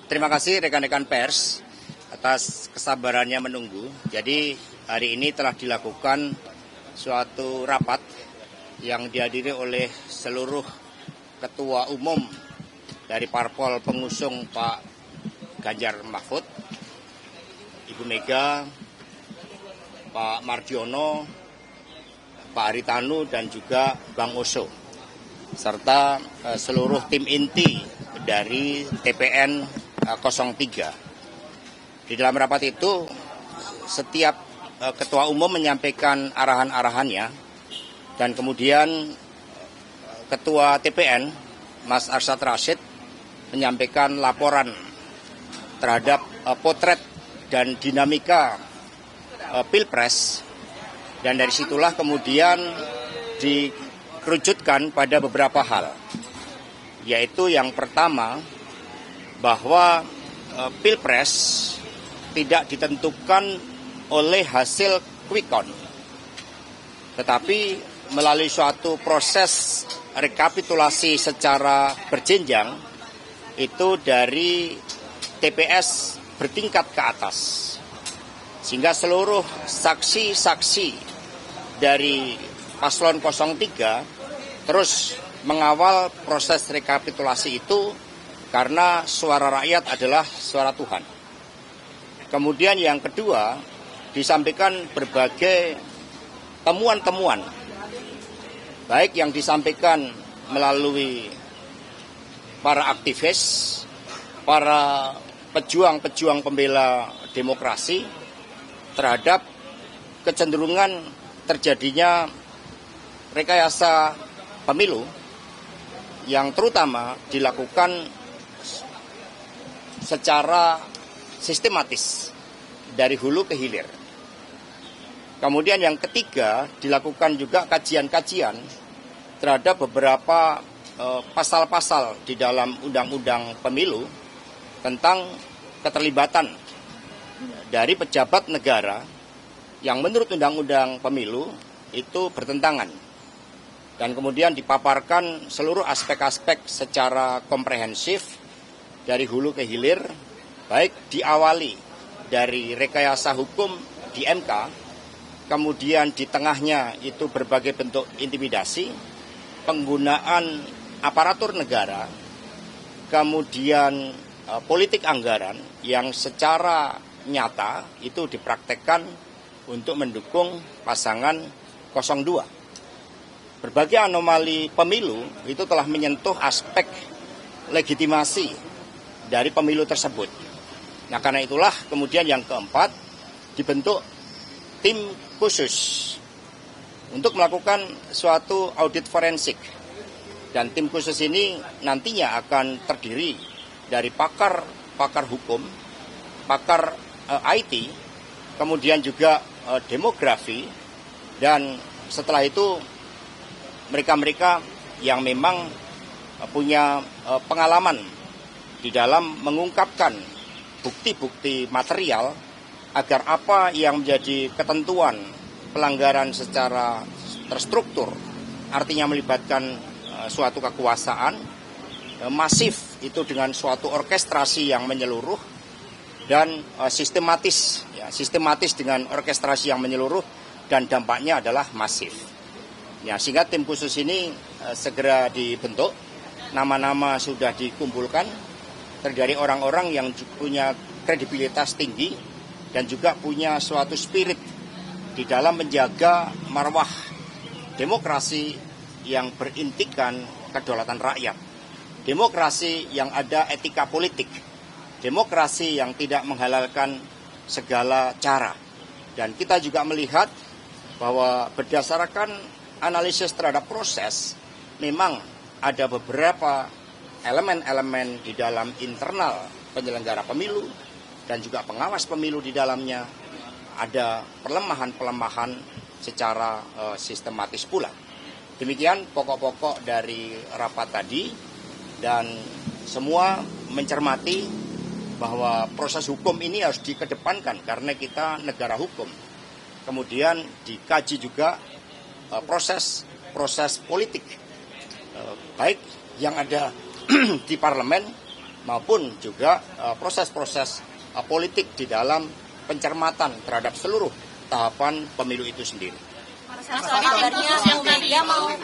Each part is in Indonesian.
Terima kasih rekan-rekan pers atas kesabarannya menunggu. Jadi hari ini telah dilakukan suatu rapat yang dihadiri oleh seluruh ketua umum dari parpol pengusung Pak Ganjar Mahfud, Ibu Mega, Pak Mardiono, Pak Haritanu, dan juga Bang Oso, serta seluruh tim inti dari TPN 03. Di dalam rapat itu, setiap ketua umum menyampaikan arahan-arahannya, dan kemudian ketua TPN, Mas Arsyad Rashid, menyampaikan laporan terhadap potret dan dinamika Pilpres, dan dari situlah kemudian dikerucutkan pada beberapa hal, yaitu yang pertama, bahwa Pilpres tidak ditentukan oleh hasil quick count, tetapi melalui suatu proses rekapitulasi secara berjenjang, itu dari TPS bertingkat ke atas, sehingga seluruh saksi-saksi dari paslon 03 terus mengawal proses rekapitulasi itu, karena suara rakyat adalah suara Tuhan. Kemudian yang kedua, disampaikan berbagai temuan-temuan, baik yang disampaikan melalui para aktivis, para pejuang-pejuang pembela demokrasi, terhadap kecenderungan terjadinya rekayasa pemilu yang terutama dilakukan secara sistematis dari hulu ke hilir. Kemudian yang ketiga, dilakukan juga kajian-kajian terhadap beberapa pasal-pasal di dalam undang-undang pemilu tentang keterlibatan dari pejabat negara yang menurut undang-undang pemilu itu bertentangan. Dan kemudian dipaparkan seluruh aspek-aspek secara komprehensif dari hulu ke hilir, baik diawali dari rekayasa hukum di MK, kemudian di tengahnya itu berbagai bentuk intimidasi, penggunaan aparatur negara, kemudian politik anggaran yang secara nyata itu dipraktekkan untuk mendukung pasangan 02. Berbagai anomali pemilu itu telah menyentuh aspek legitimasi dari pemilu tersebut. Nah, karena itulah kemudian yang keempat, dibentuk tim khusus untuk melakukan suatu audit forensik. Dan tim khusus ini nantinya akan terdiri dari pakar hukum, pakar IT, kemudian juga demografi, dan setelah itu mereka-mereka yang memang punya pengalaman di dalam mengungkapkan bukti-bukti material agar apa yang menjadi ketentuan pelanggaran secara terstruktur, artinya melibatkan suatu kekuasaan masif itu dengan suatu orkestrasi yang menyeluruh dan sistematis dengan orkestrasi yang menyeluruh dan dampaknya adalah masif. Ya, sehingga tim khusus ini segera dibentuk, nama-nama sudah dikumpulkan, terdiri dari orang-orang yang punya kredibilitas tinggi dan juga punya suatu spirit di dalam menjaga marwah demokrasi yang berintikan kedaulatan rakyat, demokrasi yang ada etika politik, demokrasi yang tidak menghalalkan segala cara. Dan kita juga melihat bahwa berdasarkan analisis terhadap proses, memang ada beberapa elemen-elemen di dalam internal penyelenggara pemilu dan juga pengawas pemilu di dalamnya ada pelemahan-pelemahan secara sistematis pula. Demikian pokok-pokok dari rapat tadi, dan semua mencermati bahwa proses hukum ini harus dikedepankan karena kita negara hukum. Kemudian dikaji juga proses politik, baik yang ada di parlemen maupun juga proses-proses politik di dalam pencermatan terhadap seluruh tahapan pemilu itu sendiri.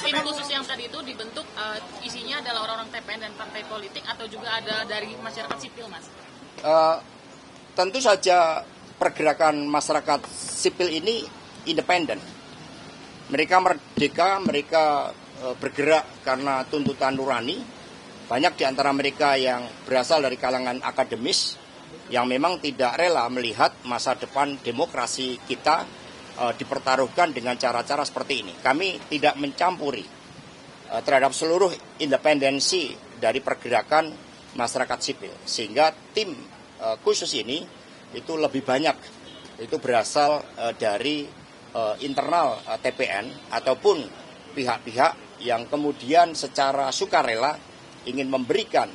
Tim khusus yang tadi itu dibentuk isinya adalah orang-orang TPN dan partai politik atau juga ada dari masyarakat sipil, Mas? Tentu saja pergerakan masyarakat sipil ini independen. Mereka merdeka, mereka bergerak karena tuntutan nurani. Banyak di antara mereka yang berasal dari kalangan akademis yang memang tidak rela melihat masa depan demokrasi kita dipertaruhkan dengan cara-cara seperti ini. Kami tidak mencampuri terhadap seluruh independensi dari pergerakan masyarakat sipil. Sehingga tim khusus ini itu lebih banyak itu berasal dari internal TPN ataupun pihak-pihak yang kemudian secara sukarela ingin memberikan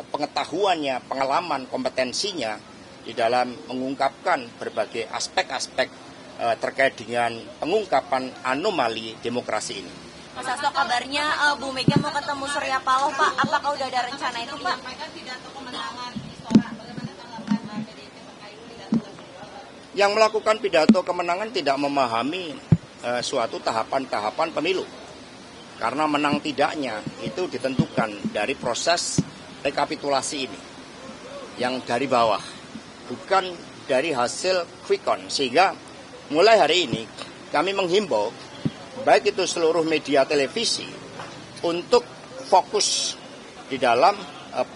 pengetahuannya, pengalaman, kompetensinya di dalam mengungkapkan berbagai aspek-aspek terkait dengan pengungkapan anomali demokrasi ini. Mas Hasto, kabarnya Bu Mega mau ketemu Surya Paloh, Pak. Apakah udah ada rencana itu, Pak? Yang melakukan pidato kemenangan tidak memahami suatu tahapan-tahapan pemilu. Karena menang tidaknya itu ditentukan dari proses rekapitulasi ini. Yang dari bawah, bukan dari hasil quick count. Sehingga mulai hari ini kami menghimbau baik itu seluruh media televisi untuk fokus di dalam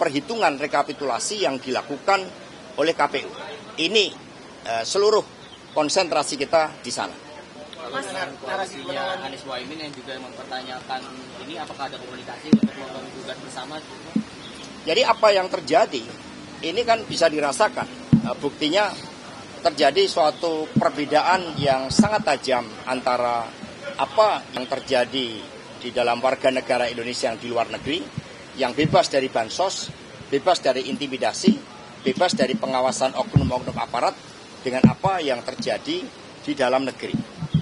perhitungan rekapitulasi yang dilakukan oleh KPU. Ini seluruh konsentrasi kita di sana. Mas, narasinya Anies Mohaimin yang juga mempertanyakan ini, apakah ada komunikasi untuk menggugat bersama? Jadi apa yang terjadi ini kan bisa dirasakan. Buktinya terjadi suatu perbedaan yang sangat tajam antara apa yang terjadi di dalam warga negara Indonesia yang di luar negeri, yang bebas dari bansos, bebas dari intimidasi, bebas dari pengawasan oknum-oknum aparat, dengan apa yang terjadi di dalam negeri.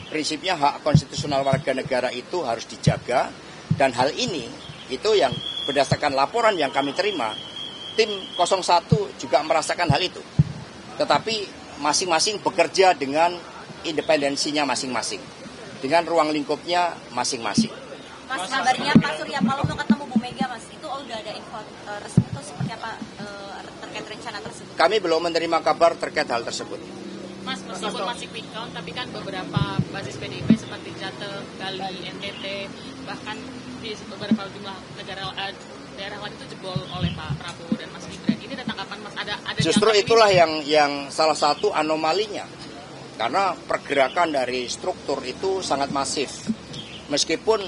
Prinsipnya hak konstitusional warga negara itu harus dijaga, dan hal ini itu yang berdasarkan laporan yang kami terima, tim 01 juga merasakan hal itu. Tetapi masing-masing bekerja dengan independensinya masing-masing, dengan ruang lingkupnya masing-masing. Mas, kabarnya Pak Surya Paloh mau ketemu Bu Mega, Mas. Itu udah ada info resmi itu seperti apa terkait rencana tersebut? Kami belum menerima kabar terkait hal tersebut. Mas, meskipun masih quick count, tapi kan beberapa basis PDIP seperti Jateng, Bali, NTT, bahkan di beberapa jumlah daerah lain itu jebol oleh Pak Prabowo dan Mas Gibran. Ini tanggapan Mas, ada justru itulah yang salah satu anomalinya. Karena pergerakan dari struktur itu sangat masif. Meskipun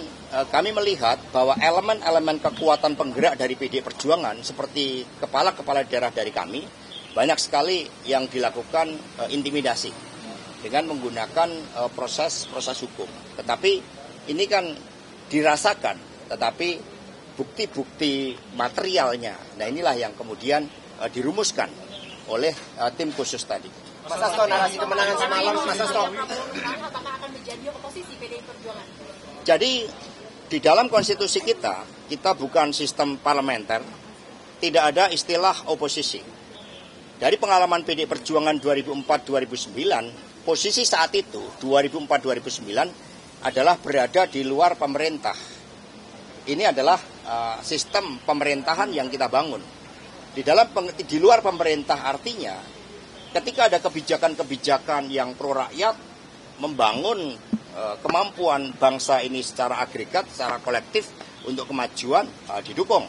kami melihat bahwa elemen-elemen kekuatan penggerak dari PDI Perjuangan seperti kepala-kepala daerah dari kami, banyak sekali yang dilakukan intimidasi dengan menggunakan proses hukum. Tetapi ini kan dirasakan, tetapi bukti-bukti materialnya, nah inilah yang kemudian dirumuskan oleh tim khusus tadi. Mas Hasto, narasi kemenangan semalam, Mas Hasto. Apakah akan menjadi oposisi PDI Perjuangan? Jadi di dalam konstitusi kita bukan sistem parlementer, tidak ada istilah oposisi. Dari pengalaman PDI Perjuangan 2004-2009, posisi saat itu 2004-2009 adalah berada di luar pemerintah. Ini adalah sistem pemerintahan yang kita bangun. Di luar pemerintah artinya ketika ada kebijakan-kebijakan yang pro rakyat, membangun kemampuan bangsa ini secara agregat, secara kolektif untuk kemajuan, didukung.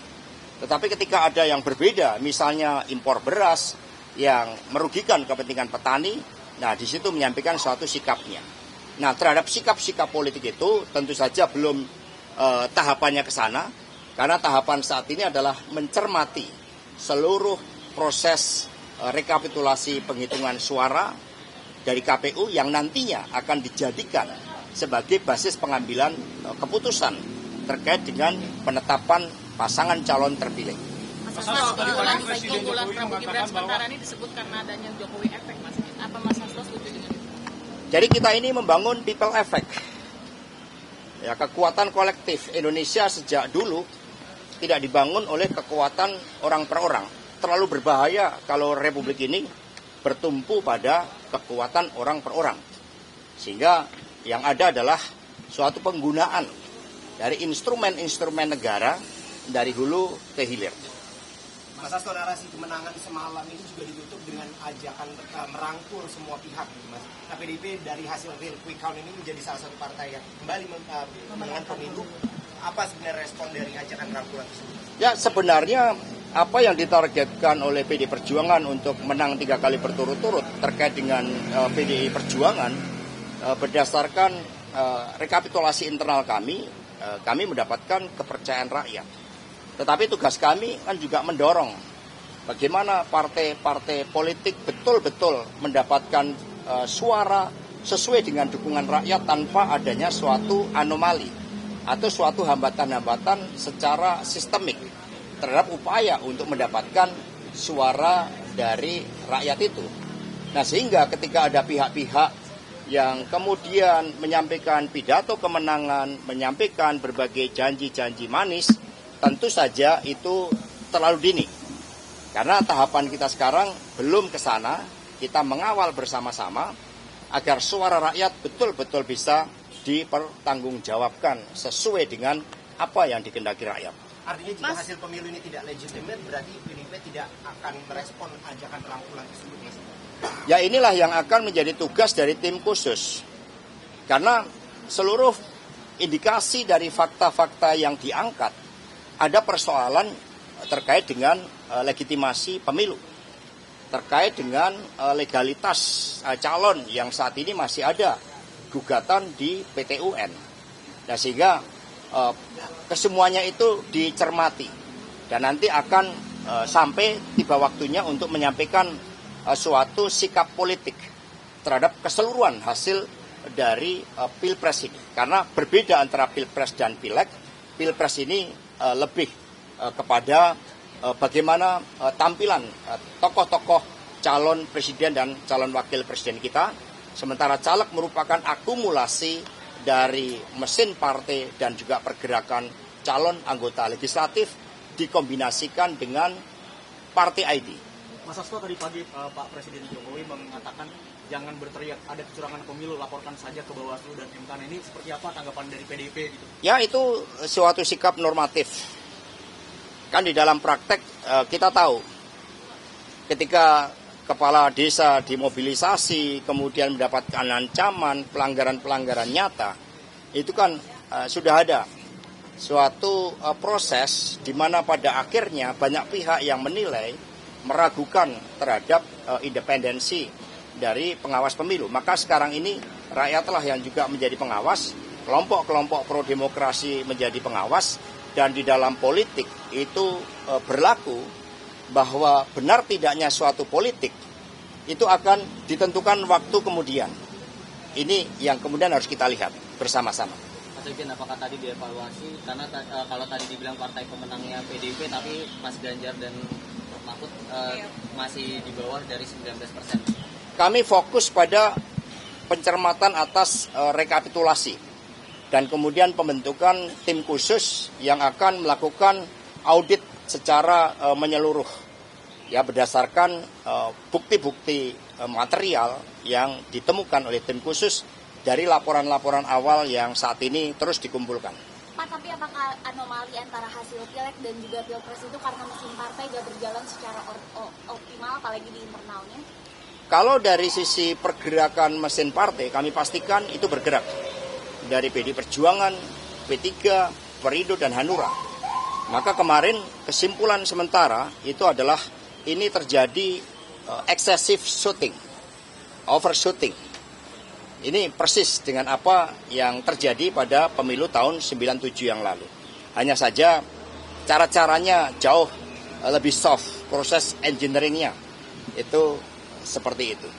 Tetapi ketika ada yang berbeda, misalnya impor beras yang merugikan kepentingan petani, nah di situ menyampaikan suatu sikapnya. Nah terhadap sikap-sikap politik itu tentu saja belum tahapannya ke sana, karena tahapan saat ini adalah mencermati seluruh proses rekapitulasi penghitungan suara dari KPU yang nantinya akan dijadikan sebagai basis pengambilan keputusan terkait dengan penetapan pasangan calon terpilih. Mas Hasto, keunggulan Prabowo Gibran sementara ini disebut karena adanya Jokowi efek, Mas. Apa Mas Hasto setuju dengan itu? Jadi kita ini membangun people effect. Ya, kekuatan kolektif Indonesia sejak dulu tidak dibangun oleh kekuatan orang per orang, terlalu berbahaya kalau republik ini bertumpu pada kekuatan orang per orang. Sehingga yang ada adalah suatu penggunaan dari instrumen-instrumen negara dari hulu ke hilir. Mas Hasto, narasi kemenangan semalam ini juga ditutup dengan ajakan merangkul semua pihak, Mas. Nah, PDIP dari hasil real quick count ini menjadi salah satu partai yang kembali memenangkan pemilu. Apa sebenarnya respon dari ajakan rangkulan tersebut? Ya, sebenarnya apa yang ditargetkan oleh PDI Perjuangan untuk menang 3 kali berturut-turut terkait dengan PDI Perjuangan berdasarkan rekapitulasi internal kami mendapatkan kepercayaan rakyat. Tetapi tugas kami kan juga mendorong bagaimana partai-partai politik betul-betul mendapatkan suara sesuai dengan dukungan rakyat tanpa adanya suatu anomali atau suatu hambatan-hambatan secara sistemik terhadap upaya untuk mendapatkan suara dari rakyat itu. Nah, sehingga ketika ada pihak-pihak yang kemudian menyampaikan pidato kemenangan, menyampaikan berbagai janji-janji manis, tentu saja itu terlalu dini. Karena tahapan kita sekarang belum ke sana, kita mengawal bersama-sama agar suara rakyat betul-betul bisa dipertanggungjawabkan sesuai dengan apa yang dikehendaki rakyat. Artinya jika hasil pemilu ini tidak legitimate, berarti PDIP tidak akan merespon ajakan rangkulan tersebut, Mas? Ya, inilah yang akan menjadi tugas dari tim khusus. Karena seluruh indikasi dari fakta-fakta yang diangkat, ada persoalan terkait dengan legitimasi pemilu, terkait dengan legalitas calon yang saat ini masih ada gugatan di PT UN. Nah, sehingga kesemuanya itu dicermati dan nanti akan sampai tiba waktunya untuk menyampaikan suatu sikap politik terhadap keseluruhan hasil dari Pilpres ini. Karena berbeda antara Pilpres dan Pileg. Pilpres ini lebih kepada bagaimana tampilan tokoh-tokoh calon presiden dan calon wakil presiden kita. Sementara caleg merupakan akumulasi dari mesin partai dan juga pergerakan calon anggota legislatif dikombinasikan dengan partai ID. Mas Hasto, tadi pagi Pak Presiden Jokowi mengatakan jangan berteriak ada kecurangan pemilu, laporkan saja ke Bawaslu dan MK. Ini seperti apa tanggapan dari PDIP gitu? Ya, itu suatu sikap normatif. Kan di dalam praktek kita tahu ketika kepala desa dimobilisasi, kemudian mendapatkan ancaman, pelanggaran-pelanggaran nyata, itu kan sudah ada suatu proses di mana pada akhirnya banyak pihak yang menilai, meragukan terhadap independensi dari pengawas pemilu. Maka sekarang ini rakyatlah yang juga menjadi pengawas, kelompok-kelompok pro-demokrasi menjadi pengawas, dan di dalam politik itu berlaku bahwa benar tidaknya suatu politik itu akan ditentukan waktu kemudian. Ini yang kemudian harus kita lihat bersama-sama. Mas Egen, apakah tadi dievaluasi? Karena kalau tadi dibilang partai pemenangnya PDIP, tapi Mas Ganjar dan Prof Mahfud masih di bawah dari 19%. Kami fokus pada pencermatan atas rekapitulasi dan kemudian pembentukan tim khusus yang akan melakukan audit secara menyeluruh, ya, berdasarkan bukti-bukti material yang ditemukan oleh tim khusus dari laporan-laporan awal yang saat ini terus dikumpulkan. Pak, tapi apakah anomali antara hasil Pileg dan juga Pilpres itu karena mesin partai gak berjalan secara optimal, apalagi di internalnya? Kalau dari sisi pergerakan mesin partai, kami pastikan itu bergerak dari PDI Perjuangan, P3, Perindo, dan Hanura. Maka kemarin kesimpulan sementara itu adalah ini terjadi excessive shooting, overshooting. Ini persis dengan apa yang terjadi pada pemilu tahun 97 yang lalu. Hanya saja cara-caranya jauh lebih soft, proses engineeringnya itu seperti itu.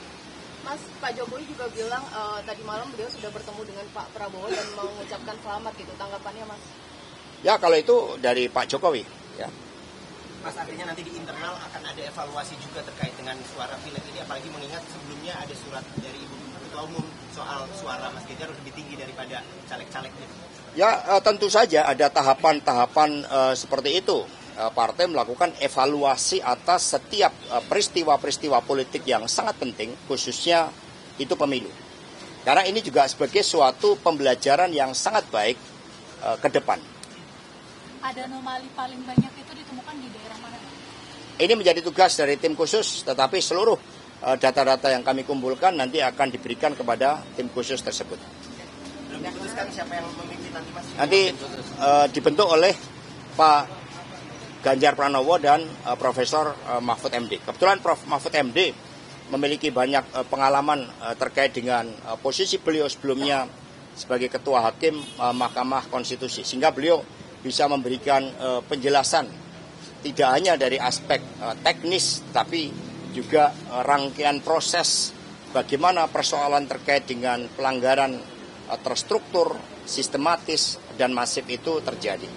Mas, Pak Jokowi juga bilang tadi malam beliau sudah bertemu dengan Pak Prabowo dan mau mengucapkan selamat gitu. Tanggapannya, Mas? Ya, kalau itu dari Pak Jokowi, ya. Mas, artinya nanti di internal akan ada evaluasi juga terkait dengan suara Pileg ini, apalagi mengingat sebelumnya ada surat dari Ibu Ketua Umum soal suara Mas Ganjar lebih tinggi daripada caleg-calegnya. Ya, tentu saja ada tahapan-tahapan seperti itu. partai melakukan evaluasi atas setiap peristiwa-peristiwa politik yang sangat penting, khususnya itu pemilu. Karena ini juga sebagai suatu pembelajaran yang sangat baik ke depan. Ada anomali paling banyak itu ditemukan di daerah mana? Ini menjadi tugas dari tim khusus, tetapi seluruh data-data yang kami kumpulkan nanti akan diberikan kepada tim khusus tersebut. Belum diputuskan siapa yang memimpin nanti, Mas? Nanti dibentuk oleh Pak Ganjar Pranowo dan Profesor Mahfud MD. Kebetulan Prof. Mahfud MD memiliki banyak pengalaman terkait dengan posisi beliau sebelumnya sebagai Ketua Hakim Mahkamah Konstitusi. Sehingga beliau bisa memberikan penjelasan tidak hanya dari aspek teknis, tapi juga rangkaian proses bagaimana persoalan terkait dengan pelanggaran terstruktur, sistematis, dan masif itu terjadi.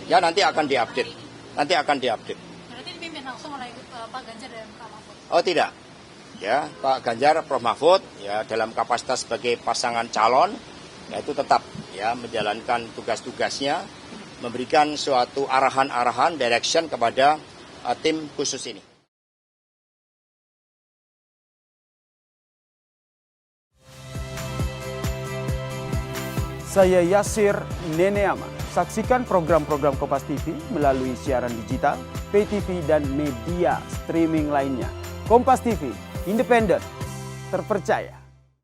Ya nanti akan diupdate. Berarti dipimpin langsung oleh Pak Ganjar dan Pak Mahfud? Oh tidak, ya Pak Ganjar, Prof Mahfud, ya dalam kapasitas sebagai pasangan calon, ya itu tetap ya menjalankan tugas-tugasnya, memberikan suatu arahan-arahan, direction kepada tim khusus ini. Saya Yasir Neneama. Saksikan program-program Kompas TV melalui siaran digital, pay TV, dan media streaming lainnya. Kompas TV, independen, terpercaya.